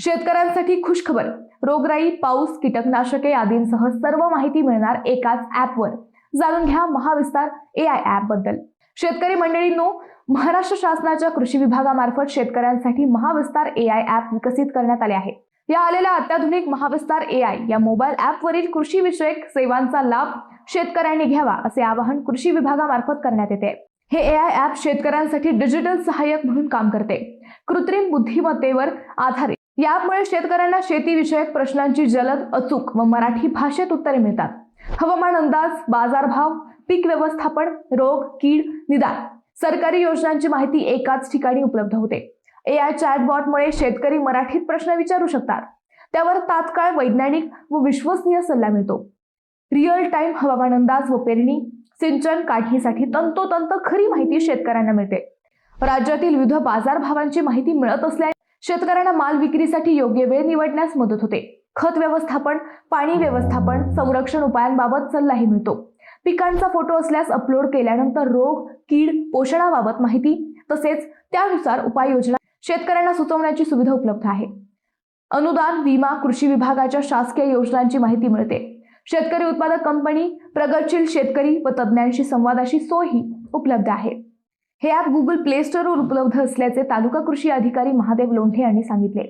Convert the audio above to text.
शेतकऱ्यांसाठी खुशखबर, रोगराई, पाऊस, कीटकनाशके आदींसह सर्व माहिती मिळणार एकाच ॲपवर। जाणून घ्या महाविस्तार AI ॲप बद्दल। शेतकरी मंडळींनो, महाराष्ट्र शासनाच्या कृषी विभागामार्फत शेतकऱ्यांसाठी महाविस्तार AI ॲप विकसित करण्यात आले आहे। या आलेल्या अत्याधुनिक महाविस्तार AI या मोबाईल ॲपवरील कृषी विषयक सेवांचा लाभ शेतकऱ्यांनी घ्यावा असे आवाहन कृषी विभागामार्फत करण्यात येते। हे AI ॲप शेतकऱ्यांसाठी डिजिटल सहाय्यक म्हणून काम करते। कृत्रिम बुद्धिमत्तेवर आधारित या ॲपमुळे शेतकऱ्यांना शेतीविषयक प्रश्नांची जलद, अचूक व मराठी भाषेत उत्तरे मिळतात। हवामान अंदाज, बाजारभाव, पीक व्यवस्थापन, रोग, कीड निदान, सरकारी योजनांची माहिती एकाच ठिकाणी उपलब्ध होते। AI चॅटबॉटमुळे शेतकरी मराठीत प्रश्न विचारू शकतात, त्यावर तात्काळ वैज्ञानिक व विश्वसनीय सल्ला मिळतो। रिअल टाइम हवामान अंदाज व पेरणी, सिंचन, काढणीसाठी तंतोतंत खरी माहिती शेतकऱ्यांना मिळते। राज्यातील विविध बाजारभावांची माहिती मिळत असल्याने शेतकऱ्यांना माल विक्रीसाठी योग्य वेळ निवडण्यास मदत होते। खत व्यवस्थापन, पाणी व्यवस्थापन, संरक्षण उपायांबाबत सल्लाही मिळतो। पिकांचा फोटो असल्यास अपलोड केल्यानंतर रोग, कीड, पोषणाबाबत माहिती तसेच त्यानुसार उपाययोजना शेतकऱ्यांना सुचवण्याची सुविधा उपलब्ध आहे। अनुदान, विमा, कृषी विभागाच्या शासकीय योजनांची माहिती मिळते। शेतकरी उत्पादक कंपनी, प्रगतशील शेतकरी व तज्ञांशी संवादाची सोयही उपलब्ध आहे। हे ॲप Google Play Store वर उपलब्ध असल्याचे तालुका कृषी अधिकारी महादेव लोंढे यांनी सांगितले।